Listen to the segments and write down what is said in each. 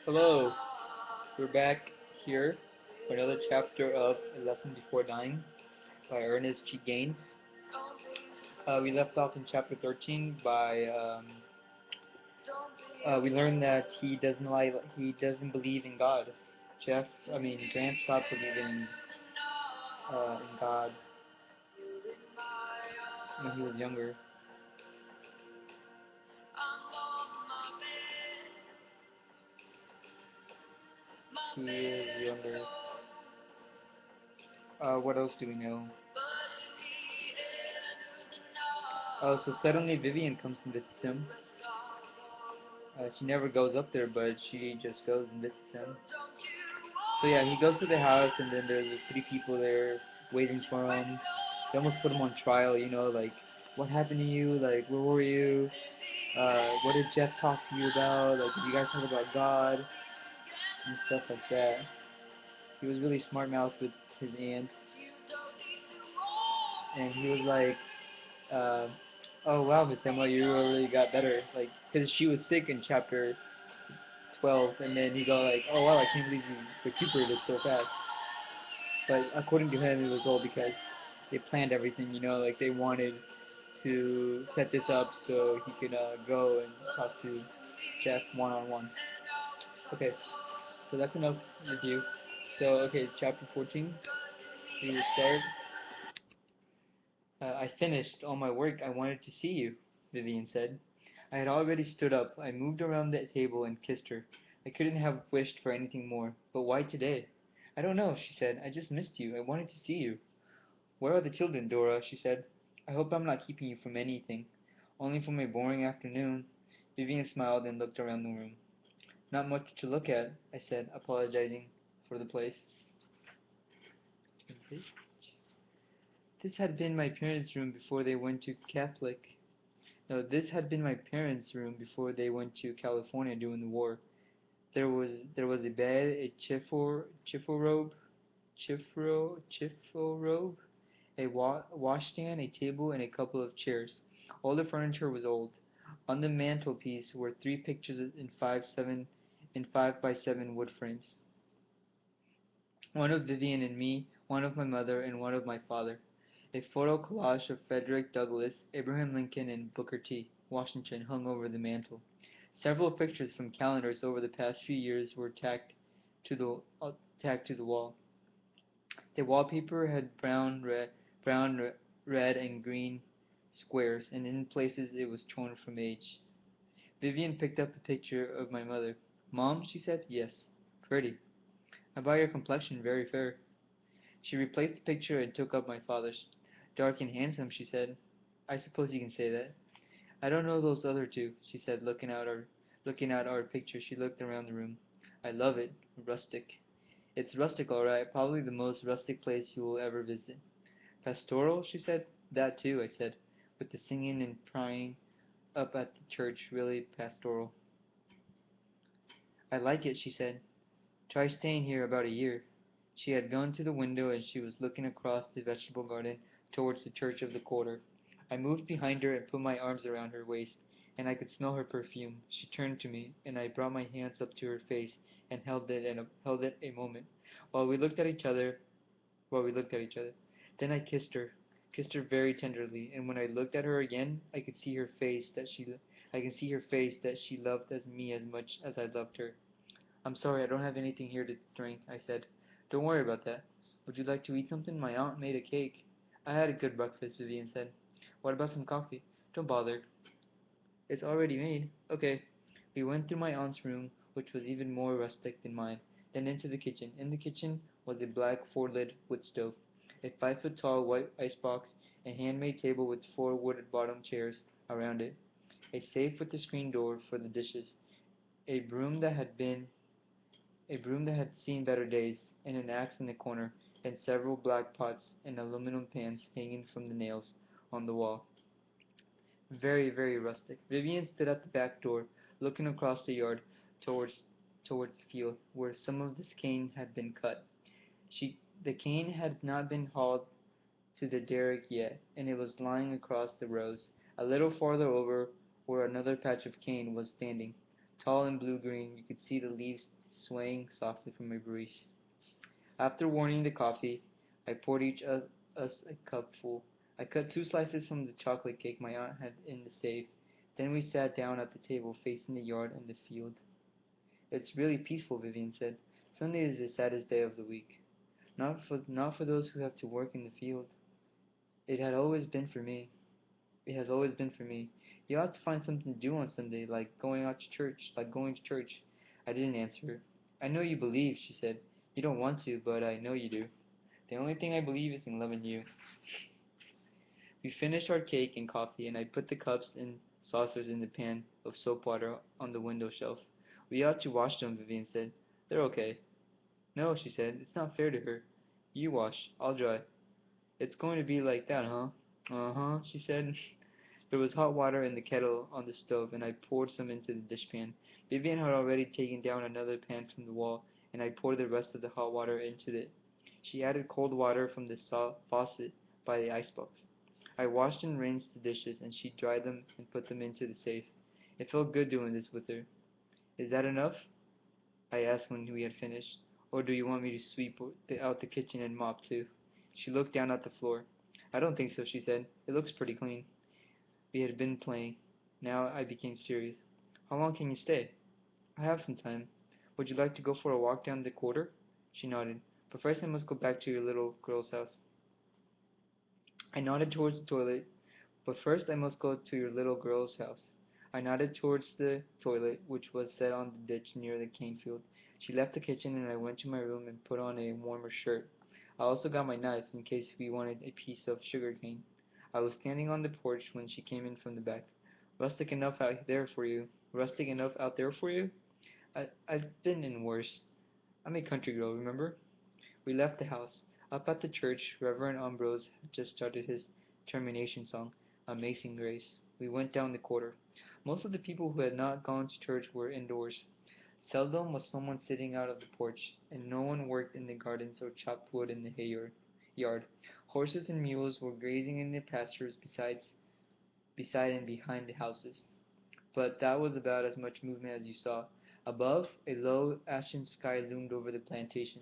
Hello, we're back here for another chapter of A Lesson Before Dying by Ernest G. Gaines. We left off in chapter 13 by we learned that he doesn't believe in God. Grant stopped believing in God when he was younger. He is younger. What else do we know? So suddenly Vivian comes and visits him. She never goes up there, but she just goes and visits him. So yeah, he goes to the house, and then there's three people there waiting for him. They almost put him on trial, like, what happened to you? Like, where were you? What did Jeff talk to you about? Like, did you guys talk about God? And stuff like that. He was really smart-mouthed with his aunt. And he was like, uh, oh wow, Miss Emma, you really got better. Like, because she was sick in chapter 12, and then he go like, oh wow, I can't believe you recuperated so fast. But according to him, it was all because they planned everything, like they wanted to set this up so he could go and talk to Jeff one-on-one. Okay, so that's enough review. So, okay, chapter 14, we will start. I finished all my work. I wanted to see you, Vivian said. I had already stood up. I moved around the table and kissed her. I couldn't have wished for anything more. But why today? I don't know, she said. I just missed you. I wanted to see you. Where are the children, Dora? She said. I hope I'm not keeping you from anything. Only from a boring afternoon. Vivian smiled and looked around the room. Not much to look at, I said, apologizing for the place. This had been my parents' room before they went to Catholic. No, this had been my parents' room before they went to California during the war. There was a bed, a chiffle robe, a washstand, a table, and a couple of chairs. All the furniture was old. On the mantelpiece were three pictures in 5 by 7 wood frames. One of Vivian and me, one of my mother, and one of my father. A photo collage of Frederick Douglass, Abraham Lincoln, and Booker T. Washington hung over the mantel. Several pictures from calendars over the past few years were tacked to the wall. The wallpaper had brown, red, and green squares, and in places it was torn from age. Vivian picked up the picture of my mother. Mom, she said. Yes. Pretty. About your complexion, very fair. She replaced the picture and took up my father's. Dark and handsome, she said. I suppose you can say that. I don't know those other two, she said, looking at our picture. She looked around the room. I love it. Rustic. It's rustic, all right. Probably the most rustic place you will ever visit. Pastoral, she said. That too, I said, with the singing and praying up at the church really pastoral. I like it, she said. Try staying here about a year. She had gone to the window and she was looking across the vegetable garden towards the church of the quarter. I moved behind her and put my arms around her waist, and I could smell her perfume. She turned to me, and I brought my hands up to her face and held it a moment, while we looked at each other. Then I kissed her very tenderly, and when I looked at her again, I could see her face that she loved as me as much as I loved her. I'm sorry, I don't have anything here to drink, I said. Don't worry about that. Would you like to eat something? My aunt made a cake. I had a good breakfast, Vivian said. What about some coffee? Don't bother. It's already made. Okay. We went through my aunt's room, which was even more rustic than mine, then into the kitchen. In the kitchen was a black four-lid wood stove, a 5-foot-tall white icebox, a handmade table with 4 wood-bottomed chairs around it, a safe with a screen door for the dishes, a broom that had been a broom that had seen better days, and an axe in the corner, and several black pots and aluminum pans hanging from the nails on the wall. Very, very rustic. Vivian stood at the back door, looking across the yard towards towards the field, where some of the cane had been cut. The cane had not been hauled to the derrick yet, and it was lying across the rows. A little farther over, where another patch of cane was standing, tall and blue-green. You could see the leaves swaying softly from a breeze. After warming the coffee, I poured each of us a cupful. I cut 2 slices from the chocolate cake my aunt had in the safe. Then we sat down at the table facing the yard and the field. It's really peaceful, Vivian said. Sunday is the saddest day of the week. Not for those who have to work in the field. It had always been for me. It has always been for me. You ought to find something to do on Sunday, like going to church. I didn't answer her. I know you believe, she said. You don't want to, but I know you do. The only thing I believe is in loving you. We finished our cake and coffee, and I put the cups and saucers in the pan of soap water on the window shelf. We ought to wash them, Vivian said. They're okay. No, she said. It's not fair to her. You wash. I'll dry. It's going to be like that, huh? Uh-huh, she said. There was hot water in the kettle on the stove, and I poured some into the dishpan. Vivian had already taken down another pan from the wall, and I poured the rest of the hot water into it. She added cold water from the faucet by the icebox. I washed and rinsed the dishes, and she dried them and put them into the safe. It felt good doing this with her. Is that enough? I asked when we had finished. Or do you want me to sweep out the kitchen and mop too? She looked down at the floor. I don't think so, she said. It looks pretty clean. We had been playing. Now I became serious. How long can you stay? I have some time. Would you like to go for a walk down the quarter? She nodded. But first I must go back to your little girl's house. I nodded towards the toilet. But first I must go to your little girl's house. I nodded towards the toilet, which was set on the ditch near the cane field. She left the kitchen, and I went to my room and put on a warmer shirt. I also got my knife, in case we wanted a piece of sugar cane. I was standing on the porch when she came in from the back. Rustic enough out there for you. Rustic enough out there for you? I've been in worse. I'm a country girl, remember? We left the house. Up at the church, Reverend Ambrose had just started his termination song, Amazing Grace. We went down the quarter. Most of the people who had not gone to church were indoors. Seldom was someone sitting out of the porch, and no one worked in the gardens or chopped wood in the yard. Horses and mules were grazing in the pastures beside and behind the houses, but that was about as much movement as you saw. Above, a low, ashen sky loomed over the plantation,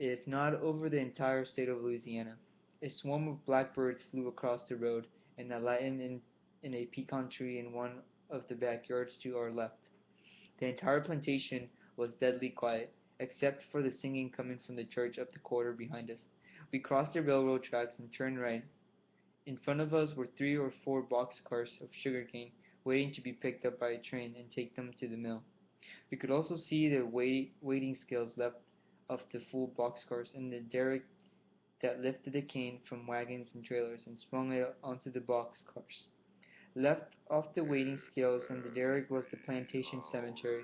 if not over the entire state of Louisiana. A swarm of blackbirds flew across the road, and alighted in a pecan tree in one of the backyards to our left. The entire plantation was deadly quiet, except for the singing coming from the church up the quarter behind us. We crossed the railroad tracks and turned right. In front of us were 3 or 4 boxcars of sugarcane, waiting to be picked up by a train and take them to the mill. We could also see the waiting scales left of the full boxcars and the derrick that lifted the cane from wagons and trailers and swung it onto the boxcars. Left off the waiting scales and the derrick was the plantation cemetery,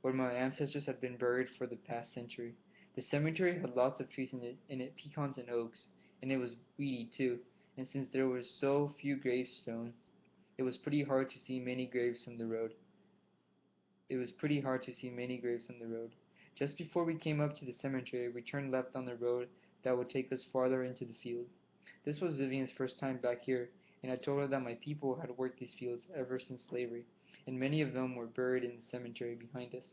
where my ancestors had been buried for the past century. The cemetery had lots of trees in it, pecans and oaks, and it was weedy too, and since there were so few gravestones, it was pretty hard to see many graves from the road. It was pretty hard to see many graves on the road. Just before we came up to the cemetery, we turned left on the road that would take us farther into the field. This was Vivian's first time back here, and I told her that my people had worked these fields ever since slavery, and many of them were buried in the cemetery behind us.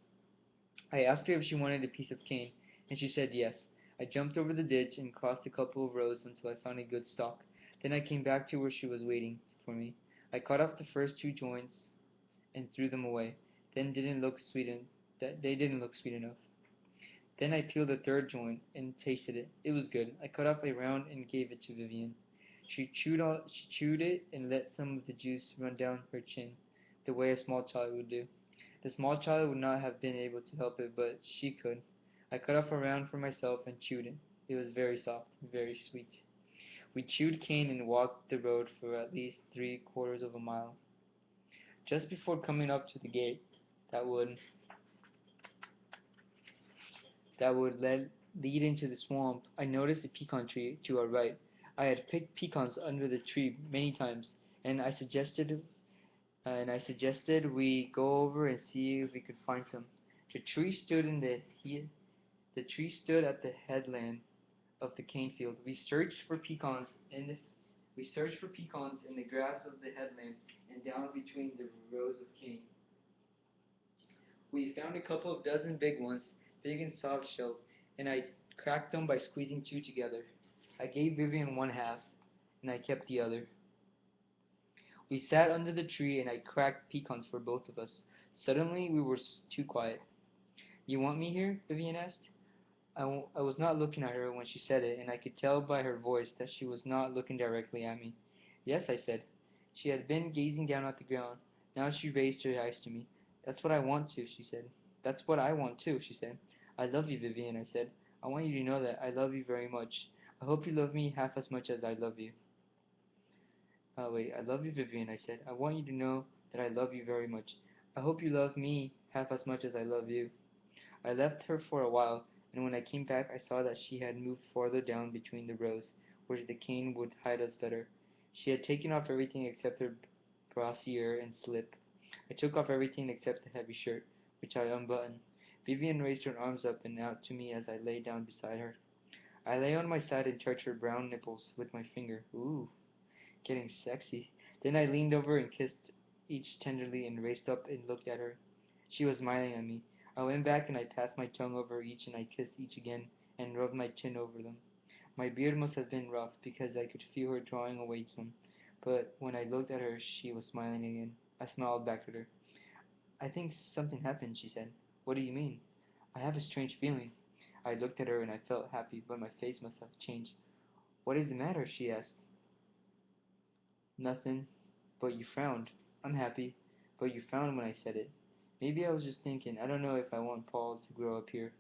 I asked her if she wanted a piece of cane, and she said yes. I jumped over the ditch and crossed a couple of rows until I found a good stalk. Then I came back to where she was waiting for me. I cut off the first 2 joints and threw them away. Then didn't look sweet en- that they didn't look sweet enough. Then I peeled the third joint and tasted it. It was good. I cut off a round and gave it to Vivian. She chewed it and let some of the juice run down her chin, the way a small child would do. The small child would not have been able to help it, but she could. I cut off a round for myself and chewed it. It was very soft, very sweet. We chewed cane and walked the road for at least 3/4 of a mile. Just before coming up to the gate that would lead into the swamp, I noticed a pecan tree to our right. I had picked pecans under the tree many times, and I suggested we go over and see if we could find some. The tree stood in the tree stood at the headland of the cane field. We searched for pecans in the grass of the headland and down between the rows of cane. We found a couple of dozen big ones, big and soft shell, and I cracked them by squeezing two together. I gave Vivian one half, and I kept the other. We sat under the tree, and I cracked pecans for both of us. Suddenly, we were too quiet. You want me here? Vivian asked. I was not looking at her when she said it, and I could tell by her voice that she was not looking directly at me. Yes, I said. She had been gazing down at the ground. Now she raised her eyes to me. That's what I want to, she said. That's what I want too, she said. I love you, Vivian, I said. I want you to know that I love you very much. I hope you love me half as much as I love you. Wait, I love you, Vivian, I said. I want you to know that I love you very much. I hope you love me half as much as I love you. I left her for a while, and when I came back I saw that she had moved farther down between the rows, where the cane would hide us better. She had taken off everything except her brassiere and slip. I took off everything except the heavy shirt, which I unbuttoned. Vivian raised her arms up and out to me as I lay down beside her. I lay on my side and touched her brown nipples with my finger. Ooh, getting sexy. Then I leaned over and kissed each tenderly and raised up and looked at her. She was smiling at me. I went back and I passed my tongue over each and I kissed each again and rubbed my chin over them. My beard must have been rough because I could feel her drawing away some, but when I looked at her she was smiling again. I smiled back at her. I think something happened, she said. What do you mean? I have a strange feeling. I looked at her and I felt happy, but my face must have changed. What is the matter? She asked. Nothing. But you frowned. I'm happy. But you frowned when I said it. Maybe I was just thinking. I don't know if I want Paul to grow up here.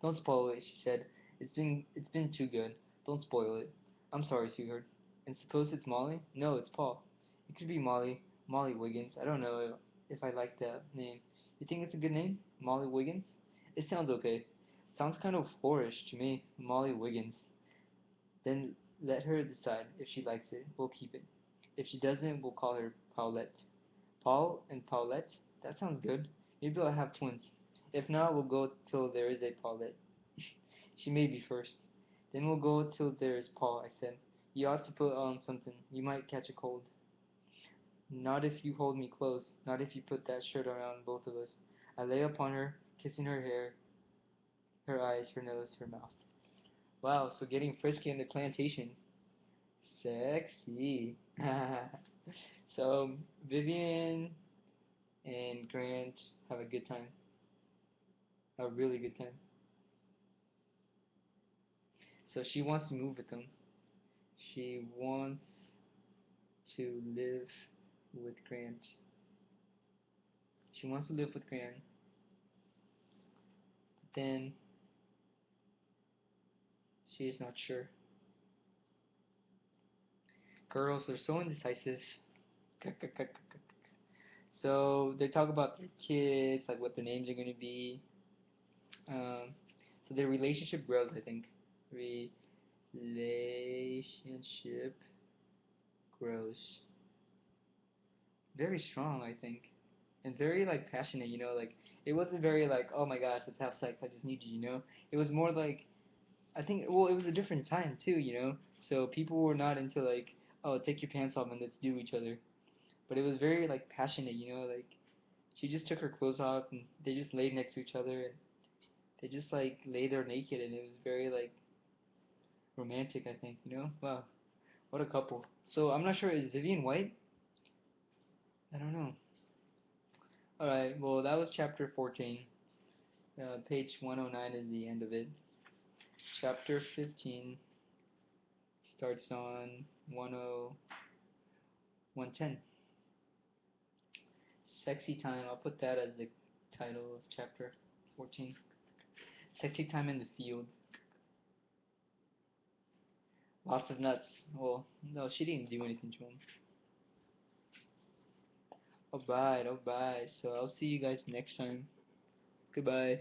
Don't spoil it, she said. It's been too good. Don't spoil it. I'm sorry, sweetheart. And suppose it's Molly? No, it's Paul. It could be Molly. Molly Wiggins. I don't know if I like that name. You think it's a good name? Molly Wiggins? It sounds okay. Sounds kind of whorish to me. Molly Wiggins. Then let her decide. If she likes it, we'll keep it. If she doesn't, we'll call her Paulette. Paul and Paulette? That sounds good. Maybe I'll have twins. If not, we'll go till there is a Paulette. She may be first. Then we'll go till there is Paul, I said. You ought to put on something. You might catch a cold. Not if you hold me close. Not if you put that shirt around both of us. I lay upon her, kissing her hair, her eyes, her nose, her mouth. Wow, so getting frisky in the plantation. Sexy. So Vivian and Grant have a good time, a really good time. So she wants to move with them. She wants to live with Grant. She wants to live with Grant. But then she is not sure. Girls are so indecisive. So they talk about their kids, like what their names are going to be. Um, so their relationship grows, I think. Relationship grows. Very strong, I think, and very like passionate. Like it wasn't very like, oh my gosh, let's have sex. I just need you. It was more like, I think. Well, it was a different time too. So people were not into like, oh, take your pants off and let's do each other. But it was very like passionate. Like she just took her clothes off and they just laid next to each other and they just like lay there naked and it was very like romantic. I think. Wow, what a couple. So I'm not sure. Is Vivian white? I don't know. All right. Well, that was chapter 14. Page 109 is the end of it. Chapter 15 starts on 110. Sexy time. I'll put that as the title of chapter 14. Sexy time in the field. Lots of nuts. Well, no, she didn't do anything to him. Alright, alright. So I'll see you guys next time. Goodbye.